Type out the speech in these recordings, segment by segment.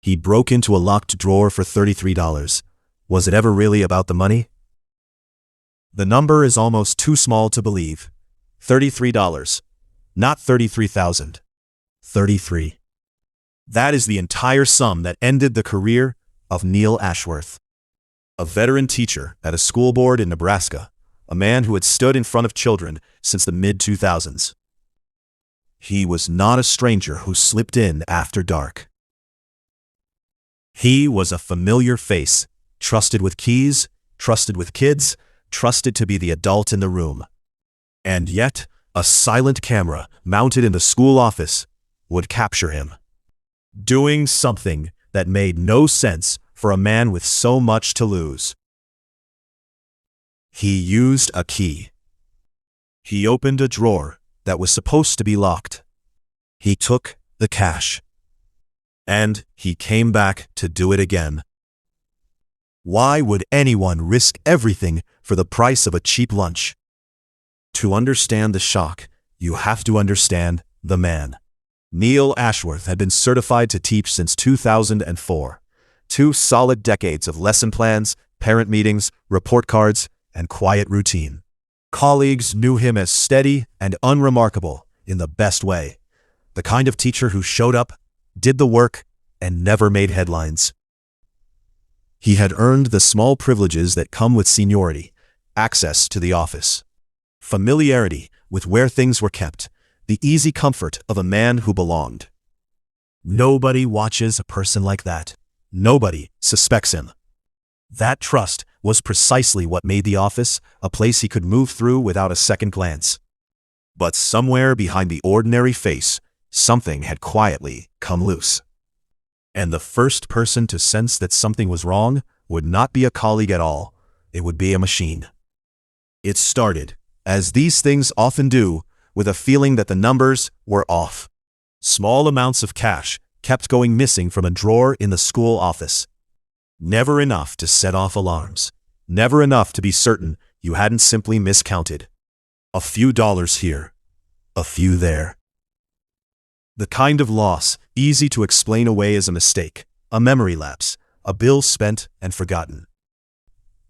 He broke into a locked drawer for $33. Was it ever really about the money? The number is almost too small to believe. $33. Not 33,000. 33. That is the entire sum that ended the career of Neil Ashworth. A veteran teacher at a school board in Nebraska, a man who had stood in front of children since the mid-2000s. He was not a stranger who slipped in after dark. He was a familiar face, trusted with keys, trusted with kids, trusted to be the adult in the room. And yet, a silent camera mounted in the school office would capture him, doing something that made no sense for a man with so much to lose. He used a key. He opened a drawer that was supposed to be locked. He took the cash. And he came back to do it again. Why would anyone risk everything for the price of a cheap lunch? To understand the shock, you have to understand the man. Neil Ashworth had been certified to teach since 2004. 2 solid decades of lesson plans, parent meetings, report cards, and quiet routine. Colleagues knew him as steady and unremarkable in the best way. The kind of teacher who showed up, did the work, and never made headlines. He had earned the small privileges that come with seniority, access to the office, familiarity with where things were kept, the easy comfort of a man who belonged. Nobody watches a person like that. Nobody suspects him. That trust was precisely what made the office a place he could move through without a second glance. But somewhere behind the ordinary face, something had quietly come loose. And the first person to sense that something was wrong would not be a colleague at all. It would be a machine. It started, as these things often do, with a feeling that the numbers were off. Small amounts of cash kept going missing from a drawer in the school office. Never enough to set off alarms. Never enough to be certain you hadn't simply miscounted. A few dollars here, a few there. The kind of loss easy to explain away as a mistake, a memory lapse, a bill spent and forgotten.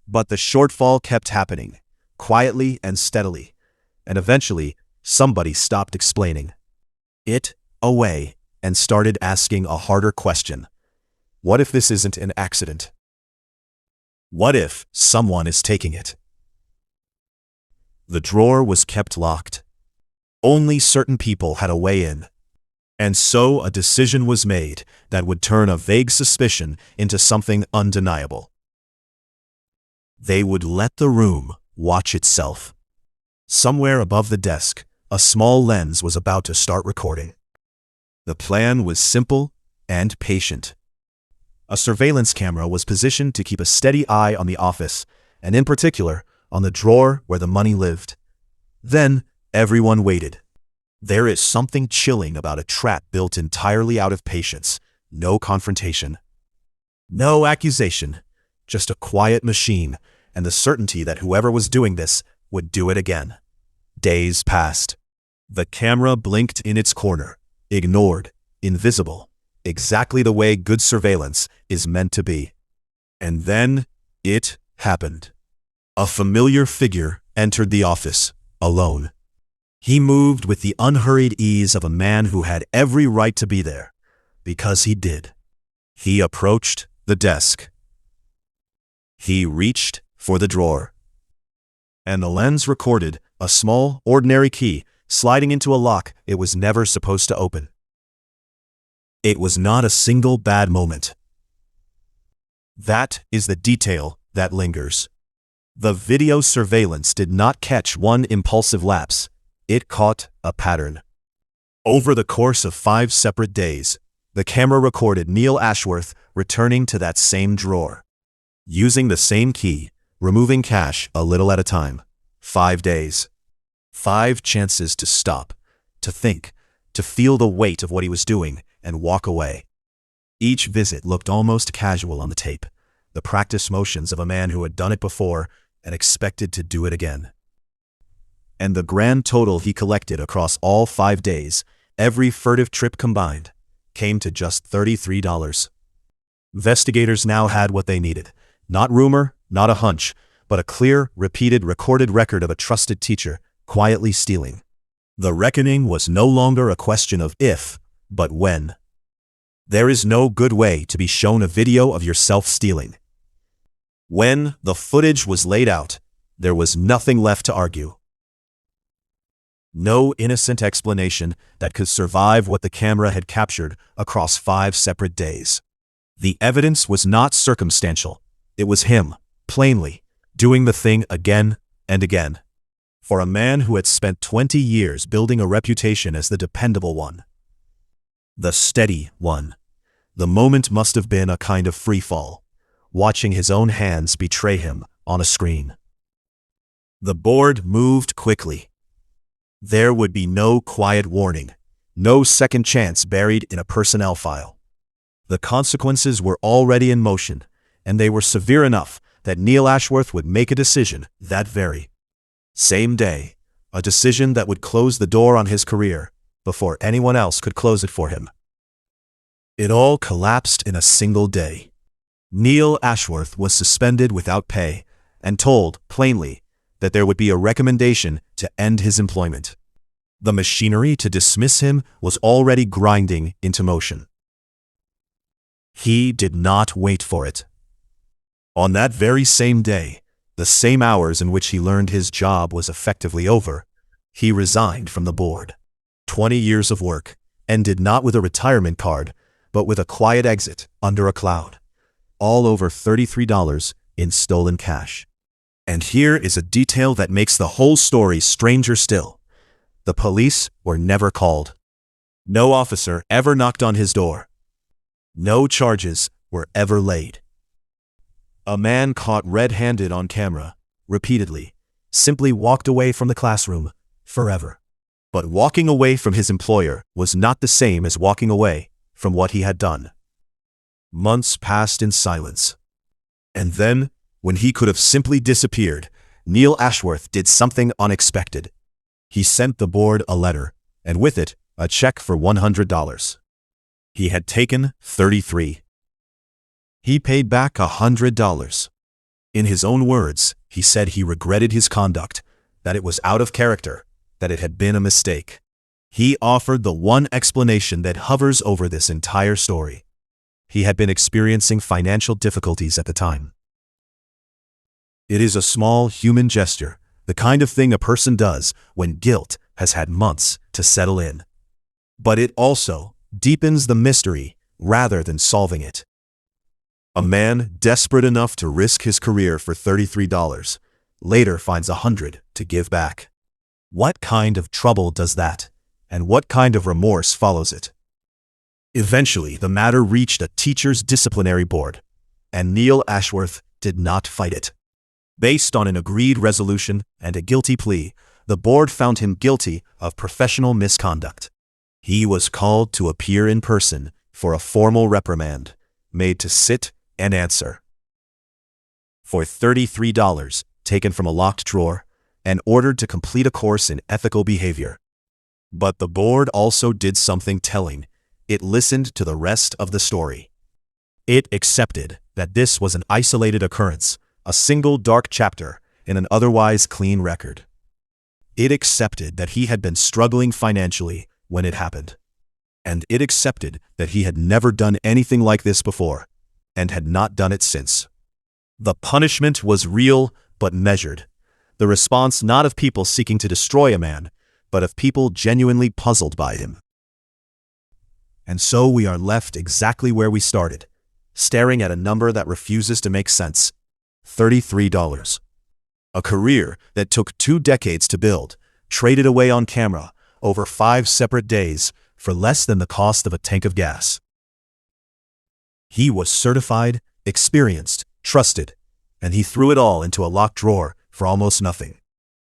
But the shortfall kept happening, quietly and steadily, and eventually somebody stopped explaining it away and started asking a harder question. What if this isn't an accident? What if someone is taking it? The drawer was kept locked. Only certain people had a way in. And so a decision was made that would turn a vague suspicion into something undeniable. They would let the room watch itself. Somewhere above the desk, a small lens was about to start recording. The plan was simple and patient. A surveillance camera was positioned to keep a steady eye on the office, and in particular, on the drawer where the money lived. Then, everyone waited. There is something chilling about a trap built entirely out of patience, no confrontation, no accusation, just a quiet machine and the certainty that whoever was doing this would do it again. Days passed. The camera blinked in its corner, ignored, invisible, exactly the way good surveillance is meant to be. And then it happened. A familiar figure entered the office, alone. He moved with the unhurried ease of a man who had every right to be there, because he did. He approached the desk. He reached for the drawer. And the lens recorded a small, ordinary key sliding into a lock it was never supposed to open. It was not a single bad moment. That is the detail that lingers. The video surveillance did not catch one impulsive lapse. It caught a pattern. Over the course of 5 separate days, the camera recorded Neil Ashworth returning to that same drawer, using the same key, removing cash a little at a time. 5 days. 5 chances to stop, to think, to feel the weight of what he was doing, and walk away. Each visit looked almost casual on the tape, the practice motions of a man who had done it before and expected to do it again. And the grand total he collected across all 5 days, every furtive trip combined, came to just $33. Investigators now had what they needed. Not rumor, not a hunch, but a clear, repeated, recorded record of a trusted teacher quietly stealing. The reckoning was no longer a question of if, but when. There is no good way to be shown a video of yourself stealing. When the footage was laid out, there was nothing left to argue. No innocent explanation that could survive what the camera had captured across 5 separate days. The evidence was not circumstantial. It was him, plainly, doing the thing again and again. For a man who had spent 20 years building a reputation as the dependable one, the steady one, the moment must have been a kind of free fall, watching his own hands betray him on a screen. The board moved quickly. There would be no quiet warning, no second chance buried in a personnel file. The consequences were already in motion, and they were severe enough that Neil Ashworth would make a decision that very same day, a decision that would close the door on his career before anyone else could close it for him. It all collapsed in a single day. Neil Ashworth was suspended without pay and told, plainly, that there would be a recommendation to end his employment. The machinery to dismiss him was already grinding into motion. He did not wait for it. On that very same day, the same hours in which he learned his job was effectively over, he resigned from the board. 20 years of work, ended not with a retirement card, but with a quiet exit under a cloud. All over $33 in stolen cash. And here is a detail that makes the whole story stranger still. The police were never called. No officer ever knocked on his door. No charges were ever laid. A man caught red-handed on camera, repeatedly, simply walked away from the classroom, forever. But walking away from his employer was not the same as walking away from what he had done. Months passed in silence. And then, when he could have simply disappeared, Neil Ashworth did something unexpected. He sent the board a letter, and with it, a check for $100. He had taken $33. He paid back $100. In his own words, he said he regretted his conduct, that it was out of character, that it had been a mistake. He offered the one explanation that hovers over this entire story. He had been experiencing financial difficulties at the time. It is a small human gesture, the kind of thing a person does when guilt has had months to settle in. But it also deepens the mystery rather than solving it. A man desperate enough to risk his career for $33 later finds $100 to give back. What kind of trouble does that, and what kind of remorse follows it? Eventually, the matter reached a teacher's disciplinary board, and Neil Ashworth did not fight it. Based on an agreed resolution and a guilty plea, the board found him guilty of professional misconduct. He was called to appear in person for a formal reprimand, made to sit and answer. For $33 taken from a locked drawer, and ordered to complete a course in ethical behavior. But the board also did something telling. It listened to the rest of the story. It accepted that this was an isolated occurrence, a single dark chapter in an otherwise clean record. It accepted that he had been struggling financially when it happened. And it accepted that he had never done anything like this before, and had not done it since. The punishment was real but measured, the response not of people seeking to destroy a man, but of people genuinely puzzled by him. And so we are left exactly where we started, staring at a number that refuses to make sense. $33. A career that took 2 decades to build, traded away on camera over 5 separate days for less than the cost of a tank of gas. He was certified, experienced, trusted, and he threw it all into a locked drawer for almost nothing.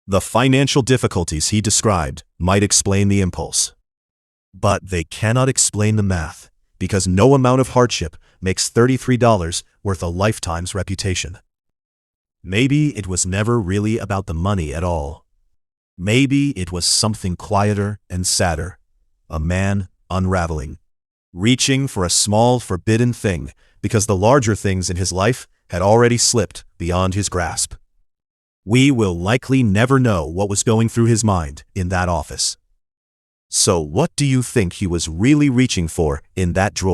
The financial difficulties he described might explain the impulse. But they cannot explain the math, because no amount of hardship makes $33 worth a lifetime's reputation. Maybe it was never really about the money at all. Maybe it was something quieter and sadder, a man unraveling, reaching for a small forbidden thing because the larger things in his life had already slipped beyond his grasp. We will likely never know what was going through his mind in that office. So what do you think he was really reaching for in that drawer?